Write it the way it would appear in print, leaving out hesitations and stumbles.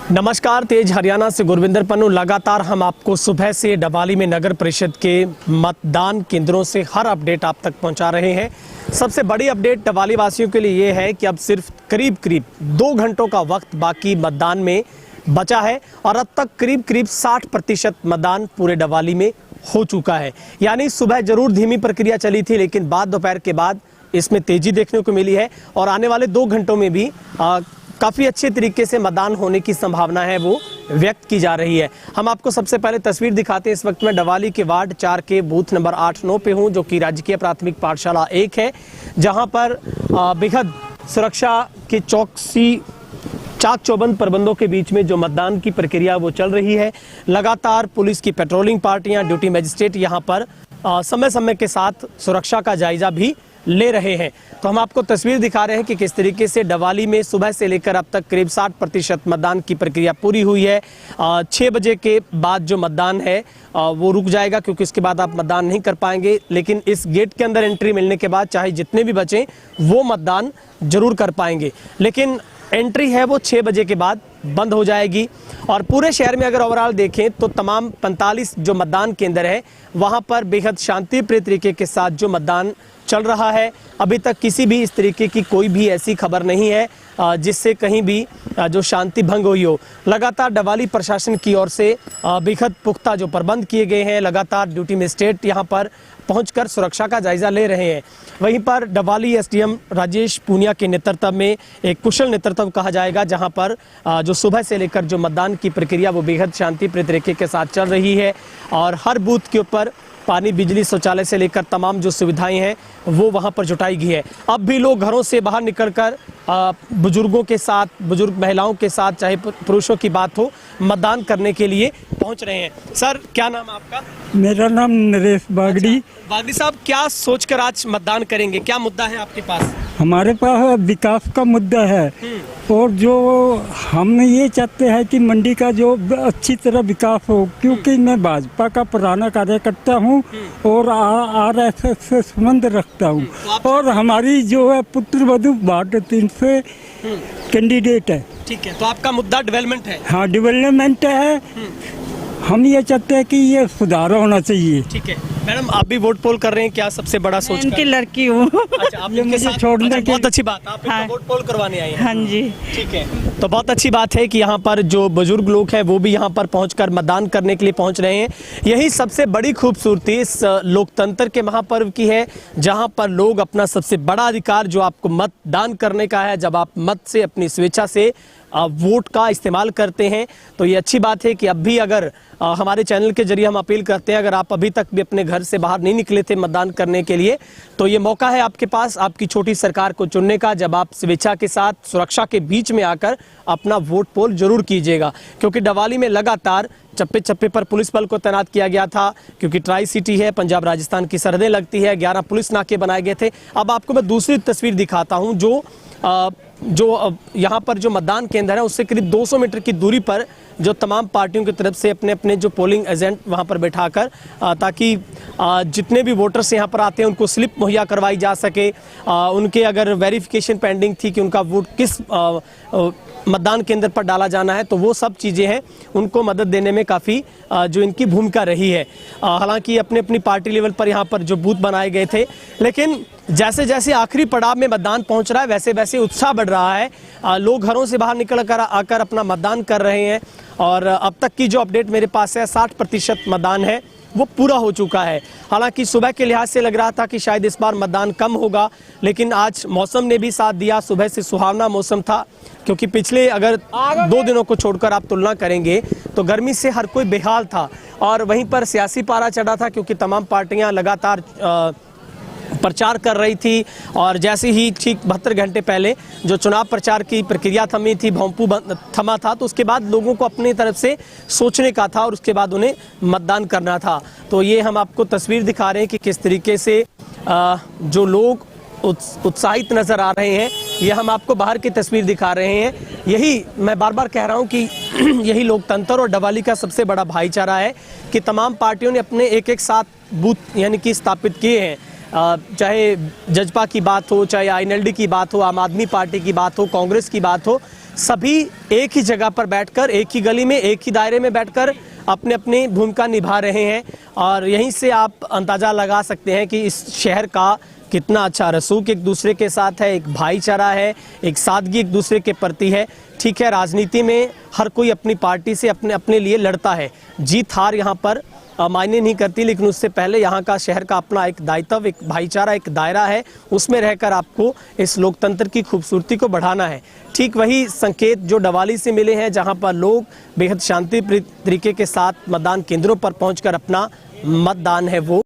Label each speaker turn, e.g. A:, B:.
A: नमस्कार, तेज हरियाणा से गुरविंदर पन्नू। लगातार हम आपको सुबह से डवाली में नगर परिषद के मतदान केंद्रों से हर अपडेट आप तक पहुंचा रहे हैं। सबसे बड़ी अपडेट डवाली वासियों के लिए ये है कि अब सिर्फ करीब 2 घंटों का वक्त बाकी मतदान में बचा है और अब तक करीब 60% मतदान पूरे डवाली में हो चुका है। यानी सुबह जरूर धीमी प्रक्रिया चली थी, लेकिन बाद दोपहर के बाद इसमें तेजी देखने को मिली है और आने वाले 2 घंटों में भी काफ़ी अच्छे तरीके से मतदान होने की संभावना है वो व्यक्त की जा रही है। हम आपको सबसे पहले तस्वीर दिखाते हैं। इस वक्त मैं डवाली के वार्ड 4 के बूथ नंबर 8-9 पे हूं, जो कि राजकीय प्राथमिक पाठशाला 1 है, जहां पर बेहद सुरक्षा के चौकसी चाक चौबंद प्रबंधों के बीच में जो मतदान की प्रक्रिया वो चल रही है। लगातार पुलिस की पेट्रोलिंग पार्टियां, ड्यूटी मजिस्ट्रेट यहाँ पर समय समय के साथ सुरक्षा का जायजा भी ले रहे हैं। तो हम आपको तस्वीर दिखा रहे हैं कि किस तरीके से डवाली में सुबह से लेकर अब तक करीब 60% मतदान की प्रक्रिया पूरी हुई है। 6 बजे के बाद जो मतदान है वो रुक जाएगा, क्योंकि इसके बाद आप मतदान नहीं कर पाएंगे। लेकिन इस गेट के अंदर एंट्री मिलने के बाद चाहे जितने भी बचें वो मतदान जरूर कर पाएंगे, लेकिन एंट्री है वो 6 बजे के बाद बंद हो जाएगी। और पूरे शहर में अगर ओवरऑल देखें तो तमाम 45 जो मतदान केंद्र है वहां पर बेहद शांतिप्रिय तरीके के साथ जो मतदान चल रहा है। अभी तक किसी भी इस तरीके की कोई भी ऐसी खबर नहीं है जिससे कहीं भी जो शांति भंग हुई हो। लगातार डवाली प्रशासन की ओर से बेहद पुख्ता जो प्रबंध किए गए हैं, लगातार ड्यूटी मजिस्ट्रेट यहां पर पहुंचकर सुरक्षा का जायजा ले रहे हैं। वहीं पर डवाली एसडीएम राजेश पूनिया के नेतृत्व में एक कुशल नेतृत्व कहा जाएगा, जहां पर जो सुबह से लेकर जो मतदान की प्रक्रिया वो बेहद शांतिप्रिय तरीके के साथ चल रही है और हर बूथ के ऊपर पानी, बिजली, शौचालय से लेकर तमाम जो सुविधाएं हैं वो वहां पर जुटाई गई है। अब भी लोग घरों से बाहर निकलकर बुजुर्गों के साथ, बुजुर्ग महिलाओं के साथ, चाहे पुरुषों की बात हो, मतदान करने के लिए पहुंच रहे हैं। सर, क्या नाम है आपका?
B: मेरा नाम नरेश बागड़ी।
A: बागड़ी साहब, क्या सोचकर आज मतदान करेंगे? क्या मुद्दा है आपके पास?
B: हमारे पास विकास का मुद्दा है और जो हम ये चाहते हैं कि मंडी का जो अच्छी तरह विकास हो, क्योंकि मैं भाजपा का पुराना कार्यकर्ता हूँ और आरएसएस से संबंध रखता हूँ और हमारी जो है पुत्र वधु वार्ड 3 से कैंडिडेट है।
A: ठीक है, तो आपका मुद्दा डेवलपमेंट है?
B: हाँ, डेवलपमेंट है। हम ये चाहते हैं कि ये सुधार होना चाहिए।
A: ठीक है मैडम, आप भी वोट पोल कर रहे हैं क्या? सबसे बड़ा सोच
C: इनकी लड़की हूँ।
A: अच्छा, आप इनके साथ छोड़ने की बहुत अच्छी बात, आप
C: हाँ।
A: वोट पोल करवाने आए हैं।
C: हाँ जी,
A: ठीक है, तो बहुत अच्छी बात है कि यहाँ पर जो बुजुर्ग लोग हैं वो भी यहाँ पर पहुंचकर मतदान करने के लिए पहुंच रहे हैं। यही सबसे बड़ी खूबसूरती इस लोकतंत्र के महापर्व की है, जहाँ पर लोग अपना सबसे बड़ा अधिकार जो आपको मतदान करने का है, जब आप मत से अपनी स्वेच्छा से वोट का इस्तेमाल करते हैं, तो ये अच्छी बात है कि अब भी अगर हमारे चैनल के जरिए हम अपील करते हैं, अगर आप अभी तक भी अपने घर से बाहर नहीं निकले थे मतदान करने के लिए, तो ये मौका है आपके पास आपकी छोटी सरकार को चुनने का, जब आप स्वेच्छा के साथ सुरक्षा के बीच में आकर अपना वोट पोल जरूर कीजिएगा। क्योंकि डवाली में लगातार चप्पे चप्पे पर पुलिस बल को तैनात किया गया था, क्योंकि ट्राई सिटी है, पंजाब राजस्थान की सरहदें लगती है, 11 पुलिस नाके बनाए गए थे। अब आपको मैं दूसरी तस्वीर दिखाता हूँ, जो यहाँ पर जो मतदान केंद्र है उससे करीब 200 मीटर की दूरी पर जो तमाम पार्टियों की तरफ से अपने अपने जो पोलिंग एजेंट वहाँ पर बैठाकर ताकि जितने भी वोटर्स यहाँ पर आते हैं उनको स्लिप मुहैया करवाई जा सके, उनके अगर वेरिफिकेशन पेंडिंग थी कि उनका वोट किस मतदान केंद्र पर डाला जाना है, तो वो सब चीज़ें हैं, उनको मदद देने में काफ़ी जो इनकी भूमिका रही है। हालांकि अपने अपनी पार्टी लेवल पर यहाँ पर जो बूथ बनाए गए थे, लेकिन जैसे जैसे आखिरी पड़ाव में मतदान पहुँच रहा है वैसे वैसे उत्साह बढ़ रहा है। लोग घरों से बाहर निकल कर आकर अपना मतदान कर रहे हैं और अब तक की जो अपडेट मेरे पास है 60% मतदान है वो पूरा हो चुका है। हालांकि सुबह के लिहाज से लग रहा था कि शायद इस बार मतदान कम होगा, लेकिन आज मौसम ने भी साथ दिया। सुबह से सुहावना मौसम था, क्योंकि पिछले अगर 2 दिनों को छोड़कर आप तुलना करेंगे तो गर्मी से हर कोई बेहाल था और वहीं पर सियासी पारा चढ़ा था, क्योंकि तमाम पार्टियां लगातार प्रचार कर रही थी और जैसे ही ठीक 72 घंटे पहले जो चुनाव प्रचार की प्रक्रिया थमी थी, भोंपू थमा था, तो उसके बाद लोगों को अपनी तरफ से सोचने का था और उसके बाद उन्हें मतदान करना था। तो ये हम आपको तस्वीर दिखा रहे हैं कि किस तरीके से जो लोग उत्साहित नज़र आ रहे हैं, ये हम आपको बाहर की तस्वीर दिखा रहे हैं। यही मैं बार बार कह रहा हूँ कि यही लोकतंत्र और डवाली का सबसे बड़ा भाईचारा है कि तमाम पार्टियों ने अपने एक साथ बूथ यानी कि स्थापित किए हैं। चाहे जजपा की बात हो, चाहे INLD की बात हो, आम आदमी पार्टी की बात हो, कांग्रेस की बात हो, सभी एक ही जगह पर बैठकर, एक ही गली में, एक ही दायरे में बैठकर अपने अपनी भूमिका निभा रहे हैं। और यहीं से आप अंदाज़ा लगा सकते हैं कि इस शहर का कितना अच्छा रसूख एक दूसरे के साथ है, एक भाईचारा है, एक सादगी एक दूसरे के प्रति है। ठीक है, राजनीति में हर कोई अपनी पार्टी से अपने अपने लिए लड़ता है, जीत हार यहाँ पर मायने नहीं करती, लेकिन उससे पहले यहाँ का शहर का अपना एक दायित्व, एक भाईचारा, एक दायरा है, उसमें रहकर आपको इस लोकतंत्र की खूबसूरती को बढ़ाना है। ठीक वही संकेत जो डवाली से मिले हैं, जहाँ पर लोग बेहद शांति तरीके के साथ मतदान केंद्रों पर पहुँचकर अपना मतदान है वो